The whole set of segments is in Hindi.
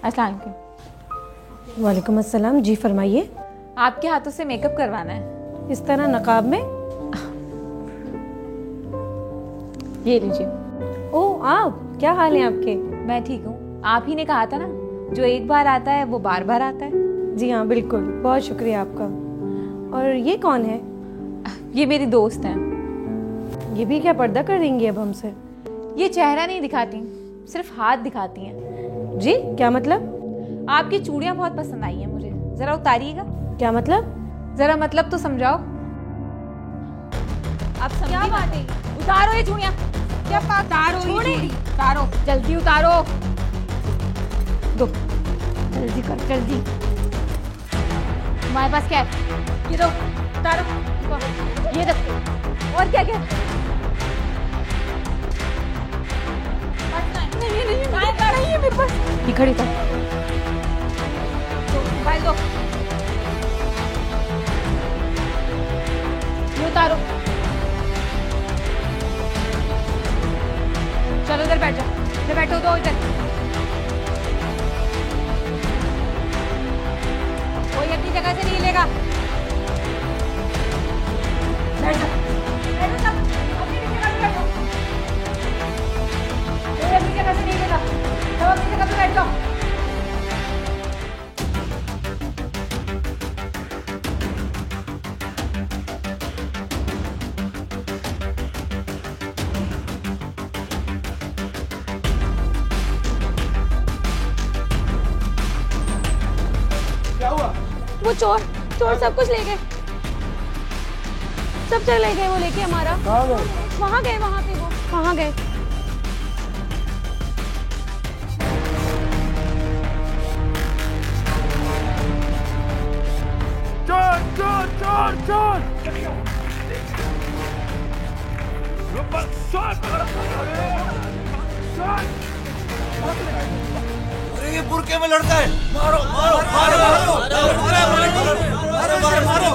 अस्सलाम वालेकुम। वालेकुम अस्सलाम। जी फरमाइए। आपके हाथों से मेकअप करवाना है। इस तरह नकाब में? ये लीजिए। ओह आप, क्या हाल है आपके? मैं ठीक हूँ। आप ही ने कहा था ना, जो एक बार आता है वो बार बार आता है। जी हाँ बिल्कुल, बहुत शुक्रिया आपका। और ये कौन है? ये मेरी दोस्त है। ये भी क्या पर्दा कर देंगी अब हमसे? ये चेहरा नहीं दिखाती, सिर्फ हाथ दिखाती हैं। जी क्या मतलब? आपकी चूड़ियाँ बहुत पसंद आई हैं मुझे, जरा उतारिएगा। क्या मतलब? जरा मतलब तो समझाओ। आप क्या बात है? उतारो ये चूड़ियाँ। क्या बात? उतारो, जल्दी उतारो। दो, जल्दी कर, जल्दी। तुम्हारे पास क्या है? ये दो, उतारो। ये दो। और क्या क्या? नहीं है मेरे पास। ये खड़ी कर। मोबाइल दो। ये उतारो। चलो इधर बैठ जाओ। इधर बैठो, दो इधर। कोई अपनी जगह से नहीं हिलेगा। बैठो, बैठो सब। अपनी जगह पे बैठो। कोई अपनी जगह से नहीं हिलेगा। सब अपनी जगह पे बैठ जाओ। वो चोर सब कुछ ले गए, सब चले गए। वो लेके हमारा वहाँ गए, वहाँ पे वो वहाँ गए। चोर चोर चोर चोर ये बुरके में लड़का है। मारो मारो मारो मारो मारो मारो मारो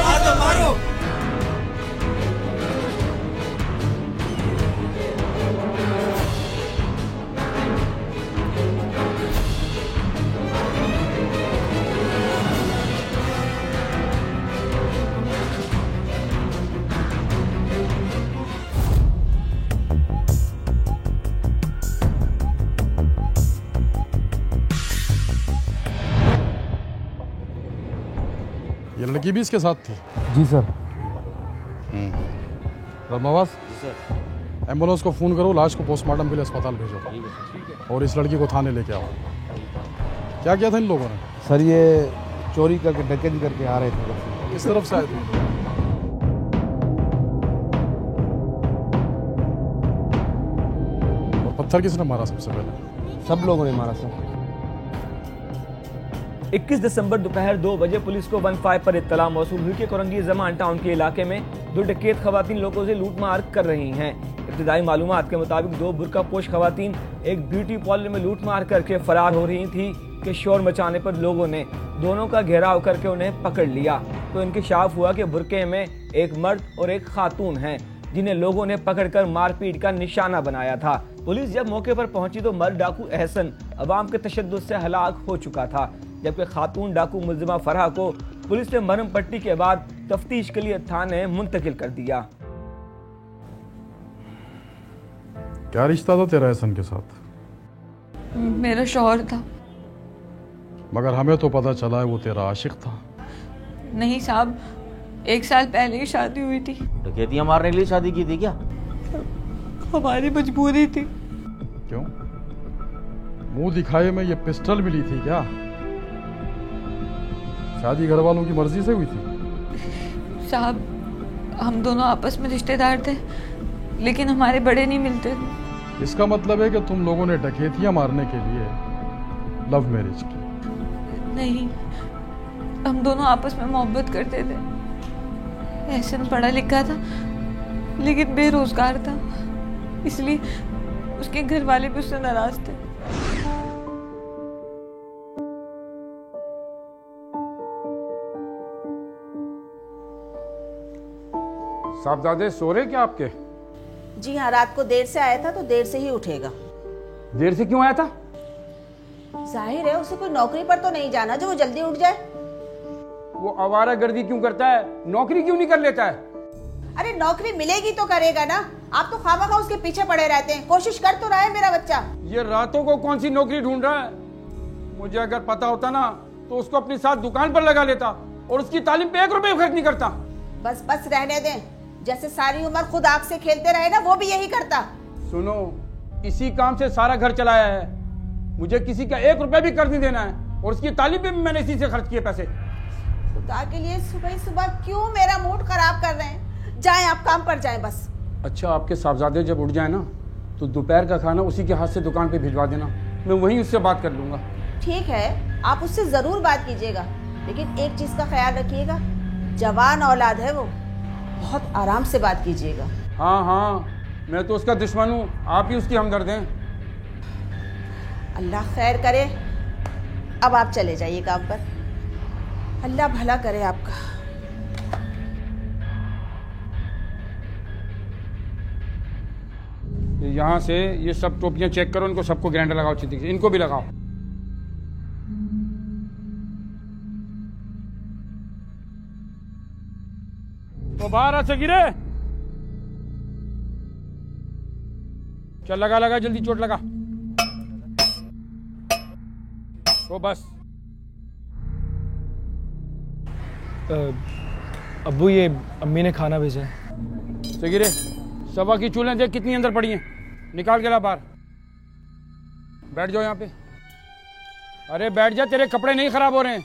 मारो मारो। ये लड़की भी इसके साथ थी? जी सर। रमावास एम्बुलेंस को फ़ोन करो, लाश को पोस्टमार्टम के लिए अस्पताल भेजो। और इस लड़की को थाने लेके आओ। क्या किया था इन लोगों ने? सर ये चोरी करके डकैती करके आ रहे थे। किस तरफ से आए थे? और पत्थर किसने मारा सबसे पहले? सब लोगों ने मारा सर। 21 दिसंबर दोपहर 2 बजे पुलिस को 15 पर इत्तला मौसूल हुई कि कोरंगी जमान टाउन के इलाके में दो डकैत खवातीन लोगों से लूटमार कर रही हैं। इब्तिदाई मालूमात के मुताबिक दो बुर्का पोश खवातीन एक ब्यूटी पार्लर में लूटमार करके फरार हो रही थी कि शोर मचाने पर लोगों ने दोनों का घेराव करके उन्हें पकड़ लिया तो इंकशाफ हुआ कि बुर्के में एक मर्द और एक खातून हैं, जिन्हें लोगों ने पकड़कर मारपीट का निशाना बनाया था। पुलिस जब मौके पर पहुंची तो मर्द डाकू एहसन अवाम के तशद्दुद से हलाक हो चुका था, जबकि खातून डाकू मुल्जिमा फरहा को पुलिस ने मरहम पट्टी के बाद तफ्तीश के लिए थाने मुंतकिल कर दिया। क्या रिश्ता था तेरा एहसन के साथ? मेरा शौहर था। मगर हमें तो पता चला है वो तेरा आशिक था। नहीं साहब, 1 साल पहले ही शादी हुई थी। डकैतियां मारने के लिए शादी की थी क्या? हमारी मजबूरी थी। क्यों? मुंह दिखाए में ये पिस्टल मिली थी क्या? शादी घर वालों की मर्जी से हुई थी? साहब, हम दोनों आपस में रिश्तेदार थे, लेकिन हमारे बड़े नहीं मिलते थे। इसका मतलब है कि तुम लोगों ने डकैतियां मारने के लिए लव मैरिज की? नहीं, हम दोनों आपस में मोहब्बत करते थे। एहसन पढ़ा लिखा था लेकिन बेरोजगार था, इसलिए उसके घर वाले भी उससे नाराज थे। साहबजादे सो रहे क्या आपके? जी हाँ, रात को देर से आया था तो देर से ही उठेगा। देर से क्यों आया था? जाहिर है उसे कोई नौकरी पर तो नहीं जाना जो वो जल्दी उठ जाए। वो आवारागर्दी क्यों करता है? नौकरी क्यों नहीं कर लेता है? अरे नौकरी मिलेगी तो करेगा ना, आप तो खामखा उसके पीछे पड़े रहते हैं। कोशिश कर तो रहा है मेरा बच्चा। ये रातों को कौन सी नौकरी ढूंढ रहा है? मुझे अगर पता होता ना तो उसको अपने साथ दुकान पर लगा लेता और उसकी तालीम पे 1 रुपए खर्च नहीं करता। बस बस रहने दें, जैसे सारी उम्र खुद आग से खेलते रहे ना, वो भी यही करता। सुनो, इसी काम से सारा घर चलाया है। मुझे किसी का 1 रुपया भी कर्ज नहीं देना है और उसकी तालीम पे भी मैंने इसी से खर्च किए पैसे। खुदा के लिए सुबह सुबह क्यों मेरा मूड खराब कर रहे हैं? जाएं आप काम पर जाएं बस। अच्छा, आपके साहबजादे जब उठ जाए ना तो दोपहर का खाना उसी के हाथ से दुकान पे भिजवा देना, मैं वहीं उससे बात कर लूंगा। ठीक है, आप उससे जरूर बात कीजिएगा, लेकिन एक चीज का ख्याल रखिएगा, जवान औलाद है वो, बहुत आराम से बात कीजिएगा। हाँ हाँ, मैं तो उसका दुश्मन हूँ, आप ही उसकी हमदर्द हैं। अल्लाह खैर करे। अब आप चले जाइए काम पर, अल्लाह भला करे आपका। यहाँ से ये सब टोपियाँ चेक करो, इनको सबको ग्राइंडर लगाओ, अच्छी से इनको भी लगाओ। तो बाहर आ सकीरे, चल लगा लगा जल्दी, चोट लगा। तो बस अब्बू ये अम्मी ने खाना भेजा है। सगीरे, सवा की चूल्हें देख कितनी अंदर पड़ी हैं, निकाल के ला बाहर। बैठ जाओ यहाँ पे। अरे बैठ जा, तेरे कपड़े नहीं खराब हो रहे हैं।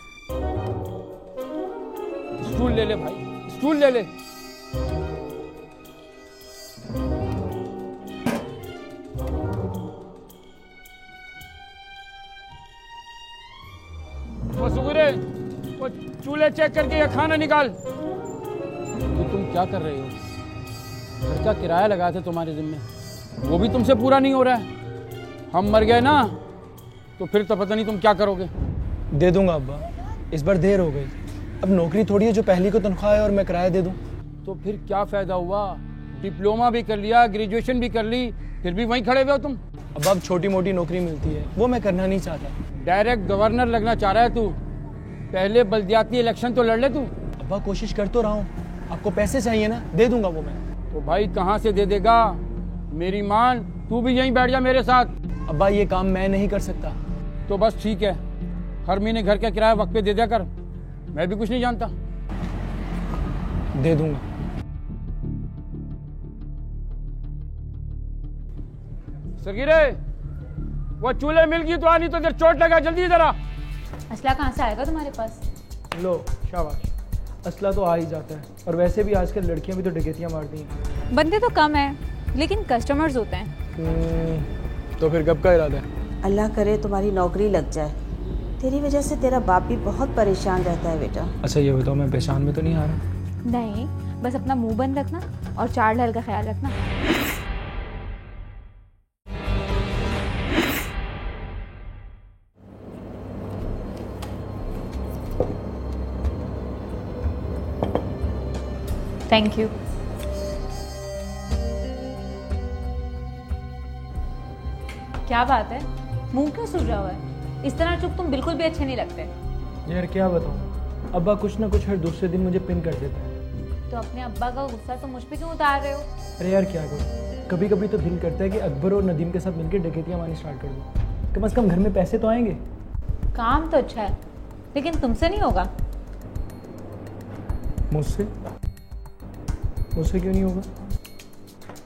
स्टूल ले ले भाई, स्टूल ले ले। वो सुगीरे, वो चूल्हे चेक करके ये खाना निकाल। तो तुम क्या कर रहे हो? घर का किराया लगाए थे तुम्हारे जिम्मे, वो भी तुमसे पूरा नहीं हो रहा है। हम मर गए ना तो फिर तो पता नहीं तुम क्या करोगे। दे दूंगा अब्बा, इस बार देर हो गई। अब नौकरी थोड़ी है जो पहली को तनख्वाह है और मैं किराया दे दूं। तो फिर क्या फायदा हुआ? डिप्लोमा भी कर लिया, ग्रेजुएशन भी कर ली, फिर भी वहीं खड़े हुए हो तुम। अब छोटी मोटी नौकरी मिलती है, वो मैं करना नहीं चाहता। डायरेक्ट गवर्नर लगना चाह रहा है तू? पहले बल्दियाती इलेक्शन तो लड़ ले तू। अब्बा कोशिश कर तो रहा हूँ, आपको पैसे चाहिए ना, दे दूंगा वो मैं। तो भाई कहाँ से दे देगा? मेरी मान, तू भी यहीं बैठ जा मेरे साथ। अब्बा ये काम मैं नहीं कर सकता। तो बस ठीक है, हर महीने घर का किराया वक्त पे दे दिया कर, मैं भी कुछ नहीं जानता। दे दूंगा। सगीरे, वो चूल्हे मिल गई तो आनी, तो इधर चोट लगा, जल्दी इधर आ। असला कहाँ से आएगा तुम्हारे पास? लो शाबाश, असला तो आ ही जाता है। और वैसे भी आजकल लड़कियां भी तो डकैतियां मारती हैं। बंदे तो कम है लेकिन कस्टमर्स होते हैं। तो फिर कब का इरादा है? अल्लाह करे तुम्हारी नौकरी लग जाए, तेरी वजह से तेरा बाप भी बहुत परेशान रहता है बेटा। अच्छा ये बताओ, मैं पहचान में तो नहीं आ रहा? नहीं, बस अपना मुंह बंद रखना और 4 ढाल का ख्याल रखना। Thank you. क्या बात है, मुंह क्यों सूजा हुआ है? इस तरह चुप तुम बिल्कुल भी अच्छे नहीं लगते। यार क्या बताऊं, अब्बा कुछ ना कुछ हर दूसरे दिन मुझे पिन कर देता है। तो अपने अब्बा का गुस्सा तो मुझ पे क्यों उतार रहे हो? अरे यार क्या करूं, कभी कभी तो दिल करता है कि अकबर और नदीम के साथ मिलकर डकैतियां मारनी स्टार्ट कर दूं। कम से कम घर में पैसे तो आएंगे। काम तो अच्छा है लेकिन तुमसे नहीं होगा। मुझसे? मुझसे क्यों नहीं होगा?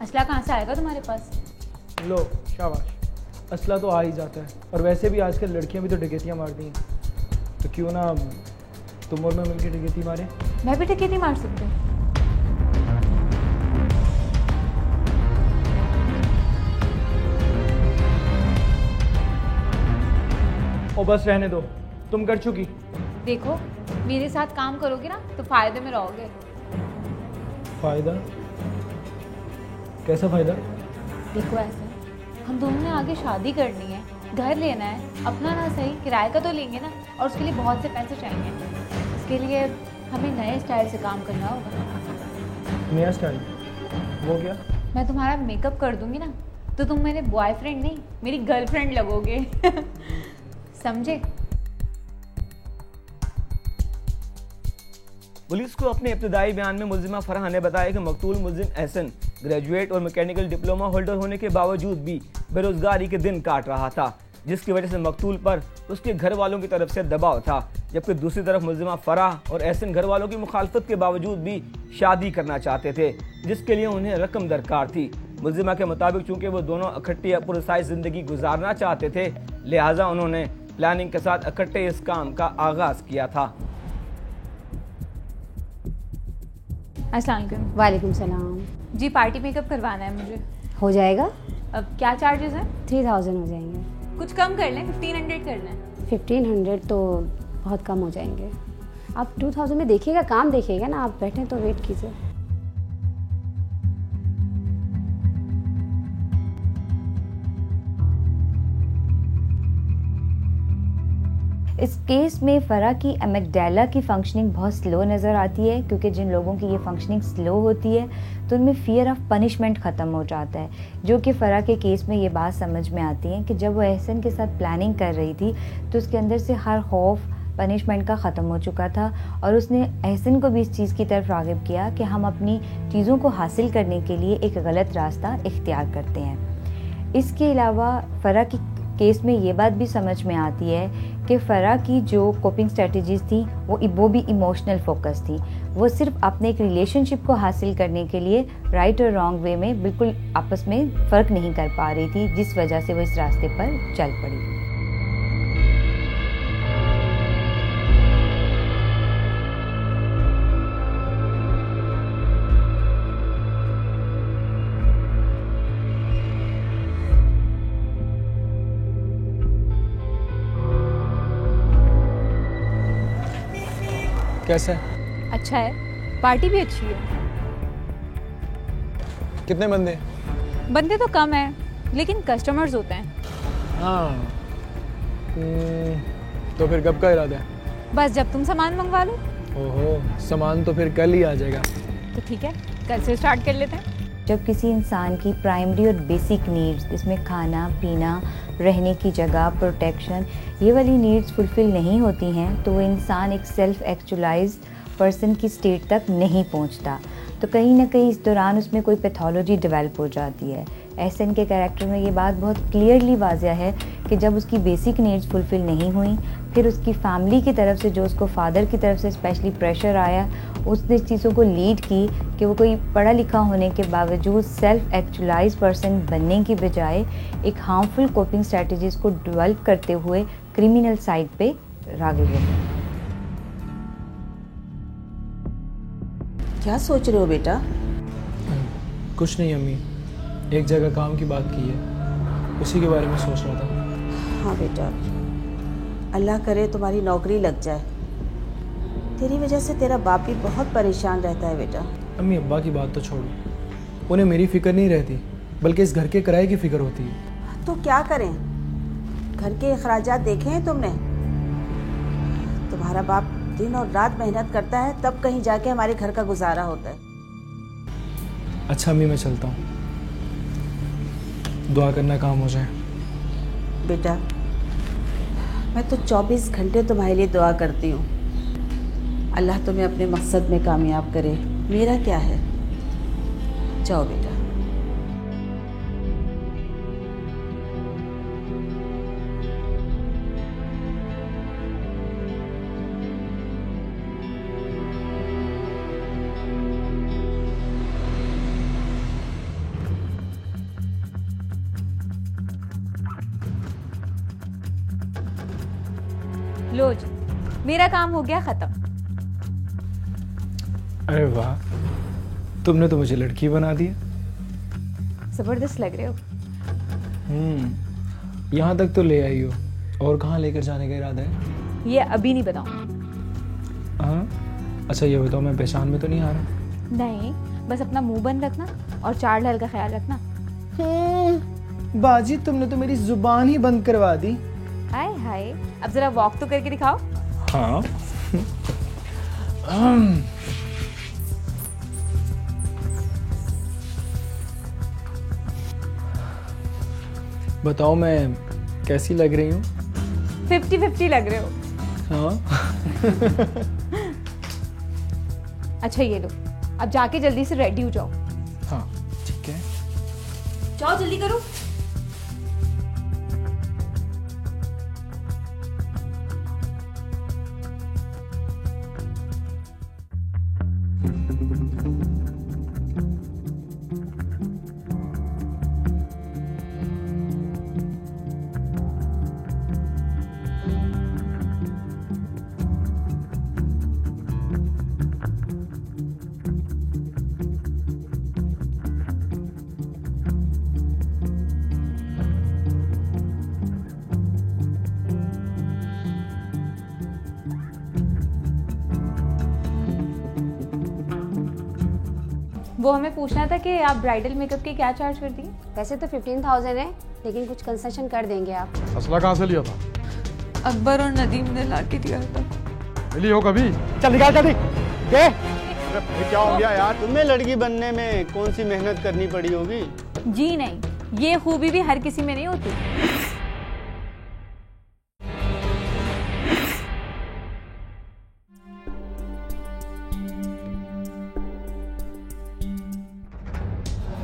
असला कहाँ से आएगा तुम्हारे पास? लो शाबाश, असला तो आ ही जाता है। और वैसे भी आजकल लड़कियां भी तो डकैतियां मारती हैं, तो क्यों ना तुम और मैं मिलकर डकैती मारे? मैं भी डकैती मार सकती हूँ। ओ बस रहने दो, तुम कर चुकी। देखो, मेरे साथ काम करोगे ना तो फायदे में रहोगे। फायदा? कैसा फायदा? देखो ऐसे, हम दोनों ने आगे शादी करनी है, घर लेना है, अपना ना सही किराए का तो लेंगे ना, और उसके लिए बहुत से पैसे चाहिए। इसके लिए हमें नए स्टाइल से काम करना होगा। नया स्टाइल? वो क्या? मैं तुम्हारा मेकअप कर दूंगी ना, तो तुम मेरे बॉयफ्रेंड नहीं, मेरी गर्लफ्रेंड लगोगे। समझे? पुलिस को अपने इब्तिदाई बयान में मुल्जिमा फराह ने बताया कि मकतूल मुल्जिम एहसन ग्रेजुएट और मैकेनिकल डिप्लोमा होल्डर होने के बावजूद भी बेरोजगारी के दिन काट रहा था, जिसकी वजह से मकतूल पर उसके घर वालों की तरफ से दबाव था। जबकि दूसरी तरफ मुल्जिमा फराह और एहसन घर वालों की मुखालफत के बावजूद भी शादी करना चाहते थे, जिसके लिए उन्हें रकम दरकार थी। मुल्जिमा के मुताबिक चूंकि वो दोनों इकट्ठी पुरसाइज जिंदगी गुजारना चाहते थे, लिहाजा उन्होंने प्लानिंग के साथ इकट्ठे इस काम का आगाज किया था। अस्सलाम वालेकुम। वालेकुम सलाम। जी पार्टी मेकअप करवाना है मुझे। हो जाएगा। अब क्या चार्जेस हैं? 3000 हो जाएंगे। कुछ कम कर लें, 1500 कर लें। 1500 तो बहुत कम हो जाएंगे। आप 2000 में देखिएगा, काम देखिएगा ना, आप बैठे तो वेट कीजिए। इस केस में फ़रा की एमिगडाला की फंक्शनिंग बहुत स्लो नज़र आती है, क्योंकि जिन लोगों की ये फंक्शनिंग स्लो होती है तो उनमें फ़ियर ऑफ पनिशमेंट ख़त्म हो जाता है, जो कि फ़रा के केस में ये बात समझ में आती है कि जब वो एहसन के साथ प्लानिंग कर रही थी तो उसके अंदर से हर खौफ पनिशमेंट का ख़त्म हो चुका था, और उसने एहसन को भी इस चीज़ की तरफ राग़िब किया कि हम अपनी चीज़ों को हासिल करने के लिए एक गलत रास्ता इख्तियार करते हैं। इसके अलावा फ़रा की केस में ये बात भी समझ में आती है कि फ़रा की जो कोपिंग स्ट्रेटजीज़ थी वो भी इमोशनल फोकस थी। वो सिर्फ अपने एक रिलेशनशिप को हासिल करने के लिए राइट और रॉन्ग वे में बिल्कुल आपस में फ़र्क नहीं कर पा रही थी, जिस वजह से वो इस रास्ते पर चल पड़ी। कैसा है? अच्छा है, पार्टी भी अच्छी है। कितने बंदे? बंदे तो कम है, लेकिन कस्टमर्स होते हैं। हाँ, तो फिर कब का इरादा है? बस जब तुम सामान मंगवा लो। ओहो, सामान तो फिर कल ही आ जाएगा। तो ठीक है, कल से स्टार्ट कर लेते हैं। जब किसी इंसान की प्राइमरी और बेसिक नीड्स, जिसमें खाना पीना, रहने की जगह, प्रोटेक्शन, ये वाली नीड्स फुलफ़िल नहीं होती हैं, तो वो इंसान एक सेल्फ एक्चुअलाइज पर्सन की स्टेट तक नहीं पहुंचता। तो कहीं ना कहीं इस दौरान उसमें कोई पैथोलॉजी डेवलप हो जाती है। एहसन के कैरेक्टर में ये बात बहुत क्लियरली वाज़ह है कि जब उसकी बेसिक नीड्स फुलफ़िल नहीं हुई, फिर उसकी फैमिली की तरफ से जो उसको फादर की तरफ से स्पेशली प्रेशर आया, उसने चीज़ों को लीड की कि वो कोई पढ़ा लिखा होने के बावजूद सेल्फ एक्चुअलाइज पर्सन बनने की बजाय एक हार्मफुल कोपिंग स्ट्रेटजीज़ को डेवलप करते हुए क्रिमिनल साइड पे राग़िब हो गए। क्या सोच रहे हो बेटा? कुछ नहीं अम्मी, एक जगह काम की बात की है, उसी के बारे में सोच रहा था। हाँ बेटा, अल्लाह करे तुम्हारी नौकरी लग जाए। तेरी वजह से तेरा बाप भी बहुत परेशान रहता है बेटा। अम्मी अब्बा की बात तो छोड़ो, उन्हें मेरी फिक्र नहीं रहती, बल्कि इस घर के किराए की फिक्र होती है। तो क्या करें? घर के अखराजात देखे हैं तुमने? तुम्हारा बाप दिन और रात मेहनत करता है, तब कहीं जाके हमारे घर का गुजारा होता है। अच्छा अम्मी, मैं चलता हूँ, दुआ करना काम हो जाए। बेटा, मैं तो 24 घंटे तुम्हारे लिए दुआ करती हूँ। अल्लाह तुम्हें अपने मकसद में कामयाब करे, मेरा क्या है। जाओ बेटा। लो जी, मेरा काम हो गया खत्म। अरे वाह, तुमने तो मुझे लड़की बना दिया। जबरदस्त लग रहे हो। यहाँ तक तो ले आई हो, और कहाँ लेकर जाने का इरादा है? ये अभी नहीं बताऊँ। हाँ, अच्छा ये बताओ, मैं पहचान में तो नहीं आ रहा? नहीं, बस अपना मुंह बंद रखना और चार ढाल का ख्याल रखना। बाजी, तुमने तो मेरी जुबान ही बंद करवा दी। हाय हाय, अब जरा वॉक तो करके दिखाओ। हाँ। बताओ मैं कैसी लग रही हूँ? 50-50 लग रहे हो। हाँ। अच्छा ये लो, अब जाके जल्दी से रेडी हो जाओ। हाँ ठीक है। जाओ जल्दी करो। वो हमें पूछना था कि आप ब्राइडल मेकअप के क्या चार्ज करती हैं? वैसे तो 15,000 है, लेकिन कुछ कंसेशन कर देंगे आप। असला कहाँ से लिया था? अकबर और नदीम ने ला के दिया था। मिली हो कभी? चल निकाल जल्दी। अरे क्या हो गया यार? तुम्हें लड़की बनने में कौन सी मेहनत करनी पड़ी होगी? जी नहीं, ये खूबी भी हर किसी में नहीं होती।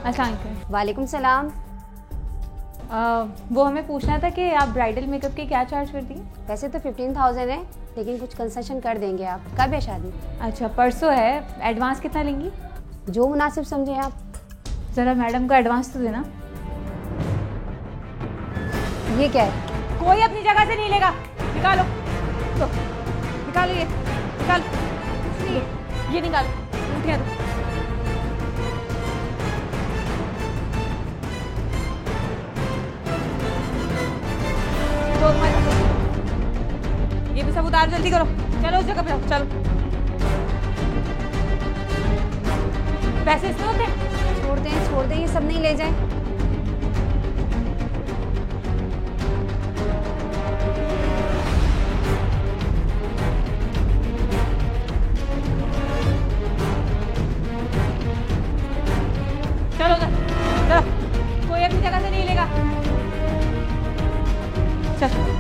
अस्सलाम वालेकुम सलाम। वो हमें पूछना था कि आप ब्राइडल मेकअप के क्या चार्ज करती हैं? वैसे तो 15,000 है, लेकिन कुछ कंसेशन कर देंगे आप। कब है शादी? अच्छा परसों है। एडवांस कितना लेंगी? जो मुनासिब समझे आप। ज़रा मैडम को एडवांस तो देना। ये क्या है? कोई अपनी जगह से नहीं लेगा। निकालो तो, निकालो ये, निकालो ये निकालो, उठिया दो। ये भी सब उतार, जल्दी करो। चलो उस जगह पे जाओ, चलो। पैसे इसमें होते हैं? छोड़ दें, ये सब नहीं ले जाए। चलो चलो, कोई अपनी जगह से नहीं लेगा। चलो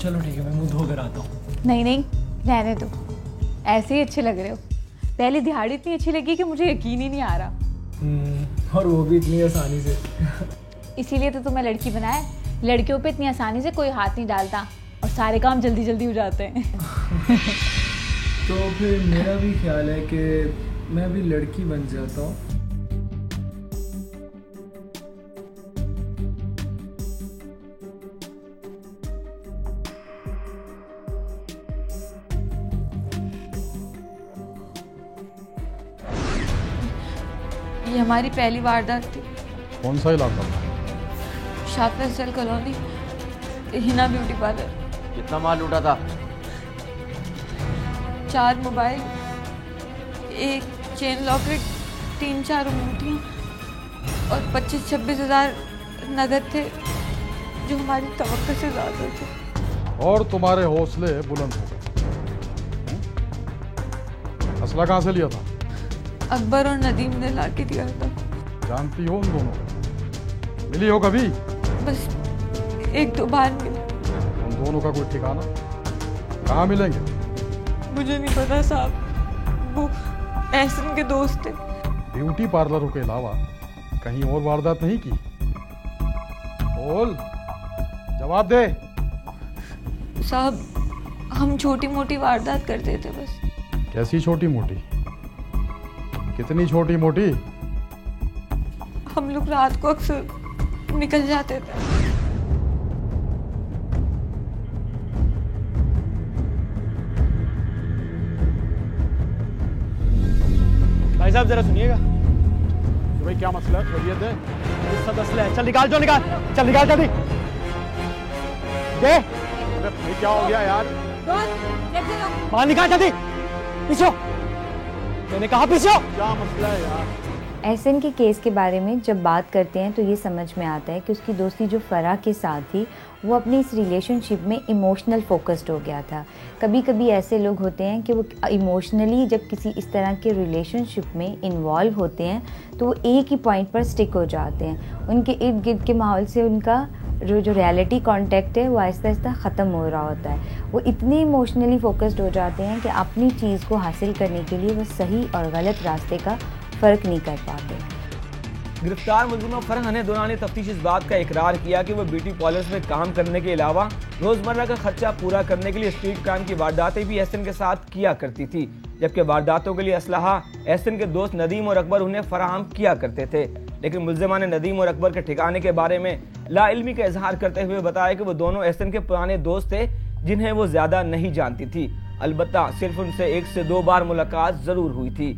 चलो ठीक है, मैं मुंह धोकर आता हूँ। नहीं नहीं, रहने दो, ऐसे ही अच्छे लग रहे हो। पहले दिहाड़ी इतनी अच्छी लगी कि मुझे यकीन ही नहीं आ रहा। और वो भी इतनी आसानी से। इसीलिए तो तुम्हें लड़की बनाया। लड़कियों पे इतनी आसानी से कोई हाथ नहीं डालता और सारे काम जल्दी जल्दी हो जाते हैं। तो फिर मेरा भी ख्याल है कि मैं भी लड़की बन जाता हूँ। ये हमारी पहली वारदात थी। कौन सा इलाका? Shah Faisal colony, Hina beauty parlour. कितना माल लूटा था? 4 मोबाइल, एक चेन लॉकेट, 3-4 अंगूठियाँ और 25-26 हज़ार नगद थे, जो हमारी तवक्को से ज़्यादा थे। और तुम्हारे हौसले बुलंद हो गए। असला कहाँ से लिया था? अकबर और नदीम ने ला के दिया था। जानती हो उन दोनों? मिली हो कभी? बस 1-2 बार मिली। उन दोनों का कोई ठिकाना? कहाँ मिलेंगे? मुझे नहीं पता साहब, वो एहसन के दोस्त थे। ब्यूटी पार्लरों के अलावा कहीं और वारदात नहीं की? बोल, जवाब दे। साहब हम छोटी मोटी वारदात करते थे बस। कैसी छोटी मोटी? कितनी छोटी मोटी? हम लोग रात को अक्सर निकल जाते थे। साहब जरा सुनिएगा। भाई क्या मसला है? खैरियत है? ये सब असला है। चल निकाल, जो निकाल, चल निकाल जल्दी दे। अरे भाई क्या हो गया यार? बाहर निकाल जल्दी, पीछे। मैंने कहा पीछे। क्या मसला है यार? एहसन के केस के बारे में जब बात करते हैं तो ये समझ में आता है कि उसकी दोस्ती जो फराह के साथ थी वो अपनी इस रिलेशनशिप में इमोशनल फोकस्ड हो गया था। कभी कभी ऐसे लोग होते हैं कि वो इमोशनली जब किसी इस तरह के रिलेशनशिप में इन्वॉल्व होते हैं तो वो एक ही पॉइंट पर स्टिक हो जाते हैं। उनके इर्द गिर्द के माहौल से उनका जो रियलिटी कांटेक्ट है वो आहिस्ता आहिस्ता ख़त्म हो रहा होता है। वो इतने इमोशनली फोकस्ड हो जाते हैं कि अपनी चीज़ को हासिल करने के लिए वो सही और गलत रास्ते का फ़र्क नहीं कर पाते। गिरफ्तार मुलजिमा फरहा ने दौरान तफ्तीश इस बात का इकरार किया कि वो ब्यूटी पार्लर्स में काम करने के अलावा रोजमर्रा का खर्चा पूरा करने के लिए स्ट्रीट क्राइम की वारदातें भी एहसन के साथ किया करती थी, जबकि वारदातों के लिए असलहा एहसन के दोस्त नदीम और अकबर उन्हें फराहम किया करते थे। लेकिन मुलजिमा ने नदीम और अकबर के ठिकाने के बारे में लाइल्मी का इजहार करते हुए बताया कि वो दोनों एहसन के पुराने दोस्त थे जिन्हें वो ज्यादा नहीं जानती थी, अलबत्ता सिर्फ उनसे 1 से 2 बार मुलाकात जरूर हुई थी।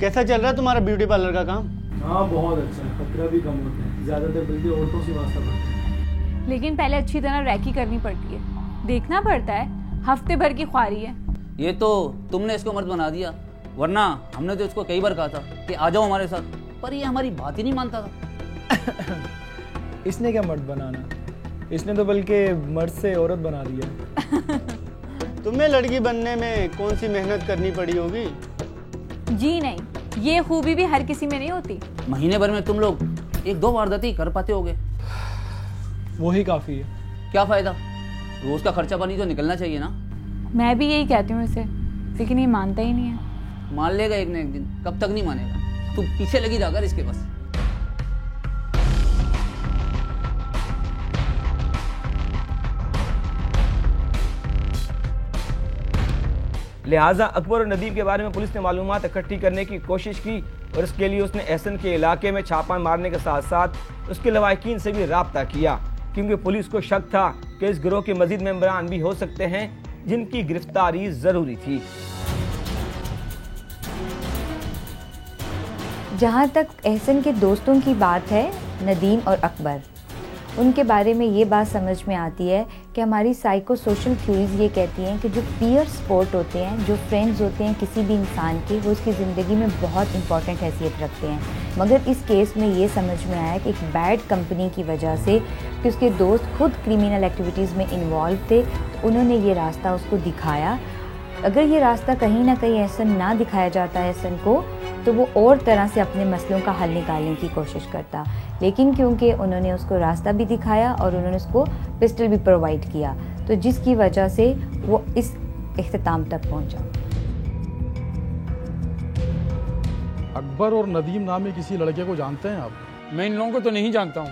कैसा चल रहा है तुम्हारा ब्यूटी पार्लर का काम? हाँ बहुत अच्छा है, खतरा भी कम होता है, ज़्यादातर बल्कि औरतों से वास्ता पड़ता है। लेकिन पहले अच्छी तरह रैकी करनी पड़ती है, देखना पड़ता है, हफ्ते भर की ख्वारी है। ये तो तुमने इसको मर्द बना दिया, वरना हमने तो इसको कई बार कहा था कि आ जाओ हमारे साथ, पर ये हमारी बात ही नहीं मानता था। इसने क्या मर्द बनाना, इसने तो बल्कि मर्द से औरत बना दिया। तुम्हें लड़की बनने में कौन सी मेहनत करनी पड़ी होगी? जी नहीं, ये खूबी भी हर किसी में नहीं होती। महीने भर में तुम लोग 1-2 वारदातें कर पाते होगे, वही काफी है। क्या फायदा, रोज का खर्चा पानी तो निकलना चाहिए ना। मैं भी यही कहती हूँ इसे, लेकिन ये मानता ही नहीं है। मान लेगा एक ना एक दिन, कब तक नहीं मानेगा, तू पीछे लगी जाकर इसके बस। लिहाजा अकबर और नदीम के बारे में पुलिस ने मालूमात इकट्ठी करने की कोशिश की और इसके लिए उसने एहसन के इलाके में छापा मारने के साथ साथ उसके लवाहिकीन से भी राब्ता किया, क्योंकि पुलिस को शक था कि इस गिरोह के मजीद मेंबरान भी हो सकते हैं जिनकी गिरफ्तारी जरूरी थी। जहाँ तक एहसन के दोस्तों की बात है, नदीम और अकबर, उनके बारे में ये बात समझ में आती है कि हमारी साइको सोशल थ्योरीज ये कहती हैं कि जो पीयर सपोर्ट होते हैं, जो फ्रेंड्स होते हैं किसी भी इंसान के, वो उसकी ज़िंदगी में बहुत इंपॉर्टेंट हैसियत रखते हैं। मगर इस केस में ये समझ में आया कि एक बैड कंपनी की वजह से, कि उसके दोस्त खुद क्रिमिनल एक्टिविटीज़ में इन्वॉल्व थे, तो उन्होंने ये रास्ता उसको दिखाया। अगर ये रास्ता कहीं ना कहीं एहसन ना दिखाया जाता है एहसन को, तो वो और तरह से अपने मसलों का हल निकालने की कोशिश करता। लेकिन क्योंकि उन्होंने उसको रास्ता भी दिखाया और उन्होंने उसको पिस्टल भी प्रोवाइड किया, तो जिसकी वजह से वो इस इख्तिताम तक पहुंचा। अकबर और नदीम नामी किसी लड़के को जानते हैं आप? मैं इन लोगों को तो नहीं जानता हूँ।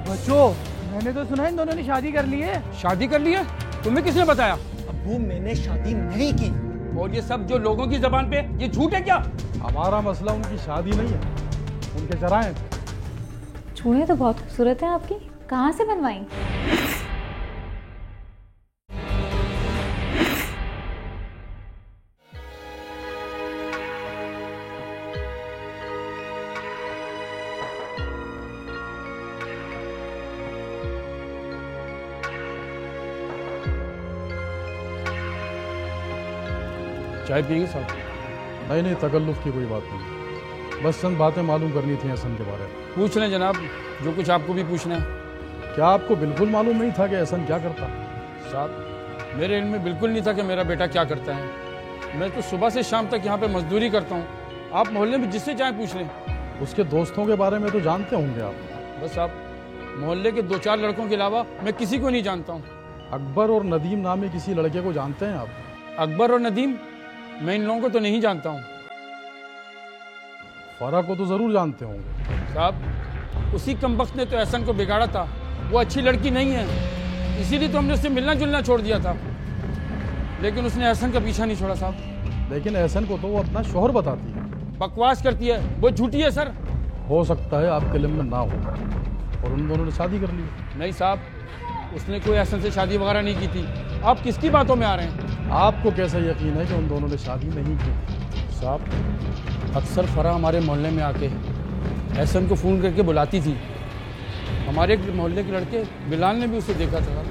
बच्चों, मैंने तो सुना इन दोनों ने शादी कर ली है। शादी कर ली है? तुम्हें किसने बताया? अब्बू, मैंने शादी नहीं की। और ये सब जो लोगों की जबान पे, ये झूठ है क्या? हमारा मसला उनकी शादी नहीं है, उनके जराए। चूड़ियाँ तो बहुत खूबसूरत हैं आपकी, कहाँ से बनवाई? चाय पिएंगे साहब? नहीं, तकल्लुफ़ की कोई बात नहीं, बस चंद बातें मालूम करनी थी एहसन के बारे में। पूछ लें जनाब, जो कुछ आपको भी पूछना है। क्या आपको बिल्कुल मालूम नहीं था कि एहसन क्या करता? साहब, मेरे इल्म में बिल्कुल नहीं था कि मेरा बेटा क्या करता है। मैं तो सुबह से शाम तक यहाँ पे मजदूरी करता हूँ। आप मोहल्ले में जिससे चाहे पूछ लें। उसके दोस्तों के बारे में तो जानते होंगे आप? बस आप मोहल्ले के 2-4 लड़कों के अलावा मैं किसी को नहीं जानता हूँ। अकबर और नदीम नामी किसी लड़के को जानते हैं आप? अकबर और नदीम, मैं इन लोगों को तो नहीं जानता हूँ। फराह को तो जरूर जानते होंगे। साहब, उसी कमबख्त ने तो एहसन को बिगाड़ा था। वो अच्छी लड़की नहीं है, इसीलिए तो हमने उससे मिलना जुलना छोड़ दिया था। लेकिन उसने एहसन का पीछा नहीं छोड़ा साहब। लेकिन एहसन को तो वो अपना शोहर बताती है। बकवास करती है, वो झूठी है सर। हो सकता है आपके इल्म में ना हो, और उन दोनों ने शादी कर ली। नहीं साहब, उसने कोई एहसन से शादी वगैरह नहीं की थी। आप किसकी बातों में आ रहे हैं? आपको कैसा यकीन है कि उन दोनों ने शादी नहीं की? साहब अक्सर फरा हमारे मोहल्ले में आके एहसन को फ़ोन करके बुलाती थी। हमारे मोहल्ले के लड़के बिलाल ने भी उसे देखा था।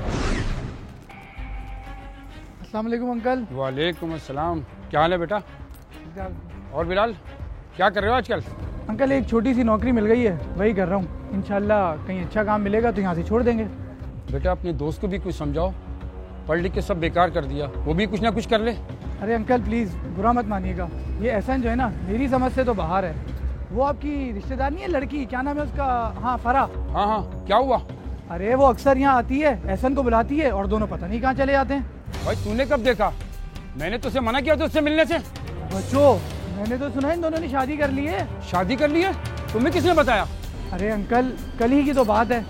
अस्सलाम वालेकुम अंकल। वालेकुम अस्सलाम। क्या हाल है बेटा? और बिलाल क्या कर रहे हो आजकल? अंकल एक छोटी सी नौकरी मिल गई है, वही कर रहा हूँ। इंशाल्लाह कहीं अच्छा काम मिलेगा तो यहाँ से छोड़ देंगे। बेटा अपने दोस्त को भी कुछ समझाओ, पढ़ लिख के सब बेकार कर दिया, वो भी कुछ ना कुछ कर ले। अरे अंकल प्लीज़ बुरा मत मानिएगा, ये एहसन जो है ना मेरी समझ से तो बाहर है। वो आपकी रिश्तेदार नहीं है लड़की, क्या नाम है उसका? हाँ फरा। हाँ हाँ क्या हुआ? अरे वो अक्सर यहाँ आती है, एहसन को बुलाती है और दोनों पता नहीं कहाँ चले जाते हैं। भाई तूने कब देखा? मैंने तुझसे मना किया था उससे मिलने से। बच्चों मैंने तो सुना इन दोनों ने शादी कर ली है। शादी कर ली है? तुम्हें किसने बताया? अरे अंकल कल ही की तो बात है।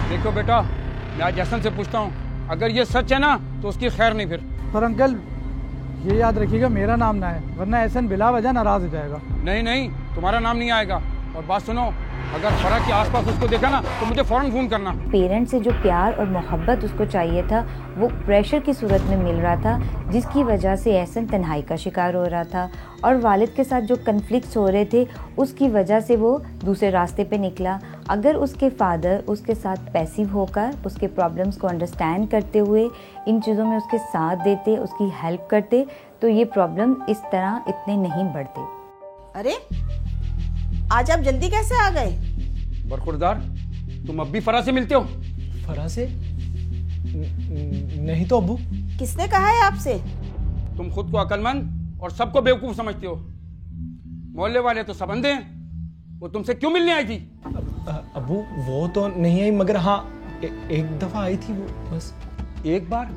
देखो बेटा मैं आज एहसन से पूछता हूँ, अगर ये सच है ना तो उसकी खैर नहीं फिर। पर अंकल ये याद रखिएगा मेरा नाम ना है, वरना एहसन बिला वजह नाराज हो जाएगा। नहीं नहीं तुम्हारा नाम नहीं आएगा। और बात सुनो, अगर फरा के आसपास उसको देखा ना तो मुझे फौरन फोन करना। पेरेंट्स से जो प्यार और मोहब्बत उसको चाहिए था वो प्रेशर की सूरत में मिल रहा था, जिसकी वजह से एहसन तन्हाई का शिकार हो रहा था और वालिद के साथ जो कन्फ्लिक्ट्स हो रहे थे उसकी वजह से वो दूसरे रास्ते पे निकला। अगर उसके फादर उसके साथ पैसिव होकर उसके प्रॉब्लम्स को अंडरस्टैंड करते हुए इन चीज़ों में उसके साथ देते, उसकी हेल्प करते, तो ये प्रॉब्लम इस तरह इतने नहीं बढ़ते। अरे आज आप जल्दी कैसे आ गए? बरखुरदार तुम अब भी फरा से मिलते हो? फरा से? नहीं तो अब्बू। किसने कहा है आपसे? तुम खुद को अक्लमंद और सबको बेवकूफ समझते हो। मोहल्ले वाले तो सब अंधे हैं, वो तुमसे क्यों मिलने आई थी? अब्बू वो तो नहीं आई, मगर हाँ एक दफा आई थी वो, बस एक बार।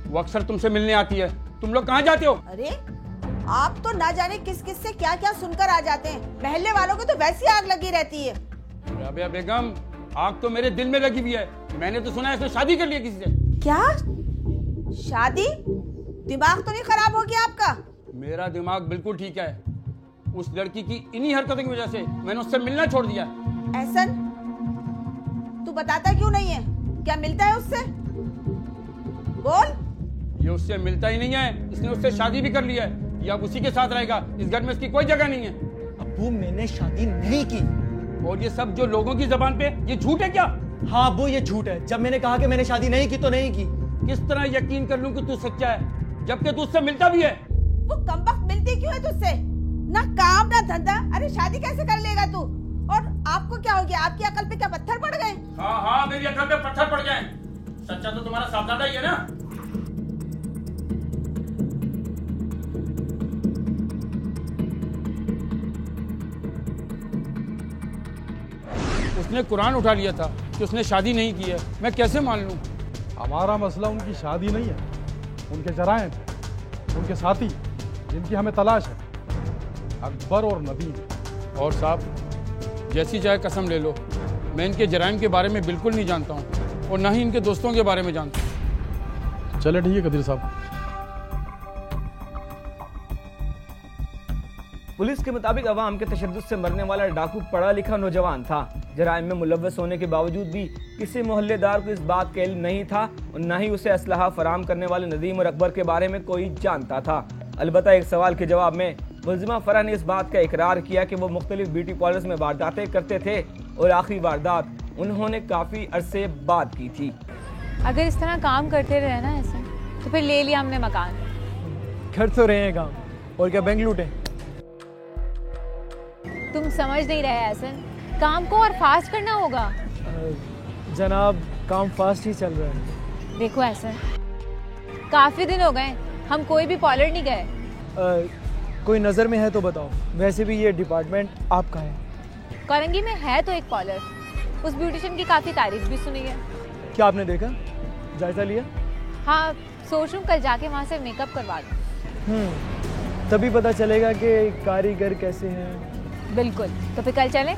वो अक्सर तुमसे मिलने आती है, तुम लोग कहाँ जाते हो? अरे आप तो ना जाने किस किस से क्या क्या सुनकर आ जाते हैं। महल्ले वालों को तो वैसी आग लगी रहती है। राबिया बेगम आग तो मेरे दिल में लगी हुई है। मैंने तो सुना है इसने शादी कर ली है किसी से। क्या शादी? दिमाग तो नहीं खराब हो गया आपका? मेरा दिमाग बिल्कुल ठीक है। उस लड़की की इन्हीं हरकतों की वजह से मैंने उससे मिलना छोड़ दिया। एहसन तू बताता क्यों नहीं है? क्या मिलता है उससे? बोल। ये उससे मिलता ही नहीं है, इसने उससे शादी भी कर ली है। ये अब उसी के साथ रहेगा, इस घर में इसकी कोई जगह नहीं है। अब्बू मैंने शादी नहीं की। और ये सब जो लोगों की जबान पे, ये झूठ है क्या? हाँ अब्बू ये झूठ है। जब मैंने कहा कि मैंने शादी नहीं की तो नहीं की। किस तरह यकीन कर लूं कि तू सच्चा है जबकि तू उससे मिलता भी है? वो कमबख्त मिलती क्यों है तुझसे? ना काम ना धंधा। अरे शादी कैसे कर लेगा तू? और आपको क्या हो गया? आपकी अकल पे क्या पत्थर पड़ गए? हाँ हाँ मेरी अकल पे पत्थर पड़ गए। सच्चा तो तुम्हारा साहबजादा ही है ना। उसने कुरान उठा लिया था कि उसने शादी नहीं की है, मैं कैसे मान लूं? हमारा मसला उनकी शादी नहीं है, उनके जराइम, उनके साथी जिनकी हमें तलाश है, अकबर और नदीम। और साहब जैसी चाहे कसम ले लो, मैं इनके जराइम के बारे में बिल्कुल नहीं जानता हूँ और ना ही इनके दोस्तों के बारे में जानता हूँ। चले ठीक है कदीर साहब। पुलिस के मुताबिक अवाम के तशद्दुद से मरने वाला डाकू पढ़ा लिखा नौजवान था। जराइम में मुलव्वस होने के बावजूद भी किसी मोहल्लेदार को इस बात का इल्म नहीं था और न ही उसे असलहा फराम करने वाले नदीम और अकबर के बारे में कोई जानता था। अलबत्ता एक सवाल के जवाब में मुल्जिमा फरा ने इस बात का इकरार किया कि वो मुख्तलिफ ब्यूटी पार्लर्स में वारदातें करते थे और आखिरी वारदात उन्होंने काफ़ी अरसे बाद की थी। अगर इस तरह काम करते रहे ना ऐसे, तो फिर ले लिया हमने मकान। कर तो रहे हैं काम, और क्या बैंक लूटे। तुम समझ नहीं रहे एहसन, काम को और फास्ट करना होगा। जनाब काम फास्ट ही चल रहा है। देखो एहसन, काफी दिन हो गए हम कोई भी पार्लर नहीं गए। कोई नज़र में है तो बताओ, वैसे भी ये डिपार्टमेंट आपका है। कोरंगी में है तो एक पार्लर, उस ब्यूटिशियन की काफी तारीफ भी सुनी है। क्या आपने देखा, जायजा लिया? हाँ सोच रहा हूँ कल जाके वहाँ से मेकअप करवा दूँ। तभी पता चलेगा कि कारीगर कैसे हैं। बिल्कुल, तो फिर कल चलें?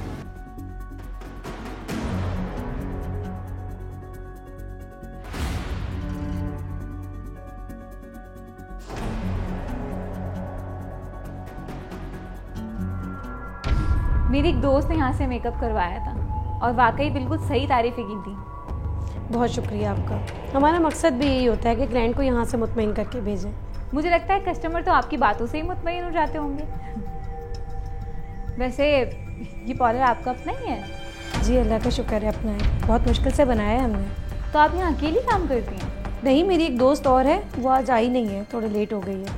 मेरी एक दोस्त ने यहाँ से मेकअप करवाया था और वाकई बिल्कुल सही तारीफें की थी। बहुत शुक्रिया आपका। हमारा मकसद भी यही होता है कि क्लाइंट को यहाँ से मुतमईन करके भेजें। मुझे लगता है कस्टमर तो आपकी बातों से ही मुतमईन हो जाते होंगे। वैसे ये पार्लर आपका अपना ही है? जी अल्लाह का शुक्र है, अपना है। बहुत मुश्किल से बनाया है हमने। तो आप यहाँ अकेली काम करती हैं? नहीं, मेरी एक दोस्त और है, वो आज आई नहीं है, थोड़ी लेट हो गई है।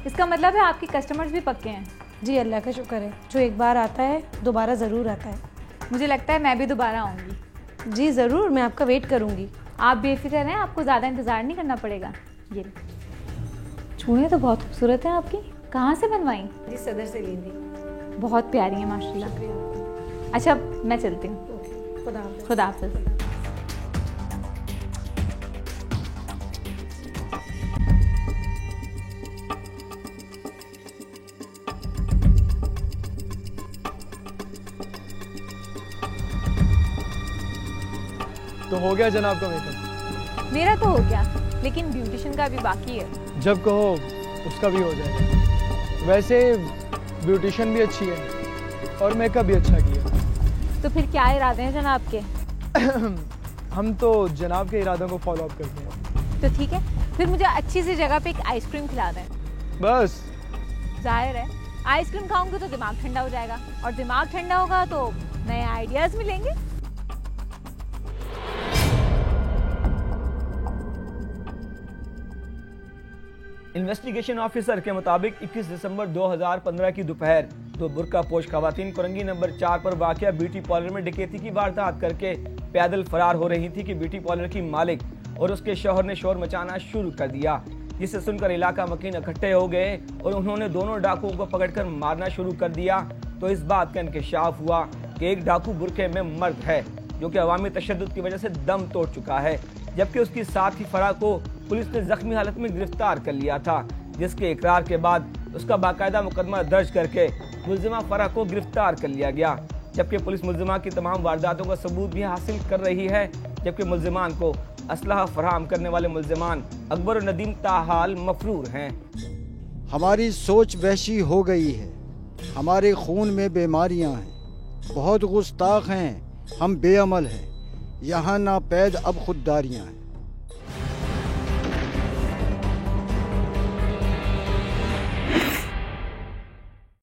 इसका मतलब है आपके कस्टमर्स भी पक्के हैं? जी अल्लाह का शुक्र है, जो एक बार आता है दोबारा ज़रूर आता है। मुझे लगता है मैं भी दोबारा आऊँगी। जी ज़रूर, मैं आपका वेट करूँगी। आप बेफिक्र हैं, आपको ज़्यादा इंतज़ार नहीं करना पड़ेगा। ये चूड़ियाँ तो बहुत खूबसूरत हैं आपकी। कहाँ से बनवाई? जी सदर से ली थी। बहुत प्यारी है माशाल्लाह। अच्छा मैं चलती हूँ। खुदा हाफ़िज़। तो हो गया जनाब का मेकअप? मेरा तो हो गया, लेकिन ब्यूटिशियन का भी बाकी है। जब कहो उसका भी हो जाएगा। वैसे ब्यूटिशियन भी अच्छी है और मेकअप भी अच्छा किया। तो फिर क्या इरादे हैं जनाब के? हम तो जनाब के इरादों को फॉलो अप करते हैं। तो ठीक है, फिर मुझे अच्छी सी जगह पे एक आइसक्रीम खिला दें। बस? जाहिर है, आइसक्रीम खाऊंगी तो दिमाग ठंडा हो जाएगा, और दिमाग ठंडा होगा तो नए आइडियाज मिलेंगे। इन्वेस्टिगेशन ऑफिसर के मुताबिक 21 दिसंबर 2015 की दोपहर दो बुर्का पोश खवातीन कोरंगी नंबर 4 पर वाक़या ब्यूटी पार्लर में डकैती की वारदात करके पैदल फरार हो रही थी कि ब्यूटी पार्लर की मालिक और उसके शौहर ने शोर मचाना शुरू कर दिया, जिसे सुनकर इलाका मकीन इकट्ठे हो गए और उन्होंने दोनों डाकुओं को पकड़कर मारना शुरू कर दिया। तो इस बात का इंकशाफ हुआ कि एक डाकू बुरके में मर्द है जो कि अवामी तशद्दुद की वजह से दम तोड़ चुका है, जबकि उसकी साथी फराह को पुलिस ने जख्मी हालत में गिरफ्तार कर लिया था, जिसके इकरार के बाद उसका बाकायदा मुकदमा दर्ज करके मुल्जिमा फराह को गिरफ्तार कर लिया गया। जबकि पुलिस मुल्जिमा की तमाम वारदातों का सबूत भी हासिल कर रही है, जबकि मुल्जिमान को असलहा फराहम करने वाले मुल्जिमान अकबर और नदीम ताहाल मफरूर हैं। हमारी सोच वहशी हो गई है, हमारे खून में बीमारियां हैं, बहुत गुस्ताख हैं, हम बेअमल हैं, यहाँ ना पैद अब खुददारियां हैं।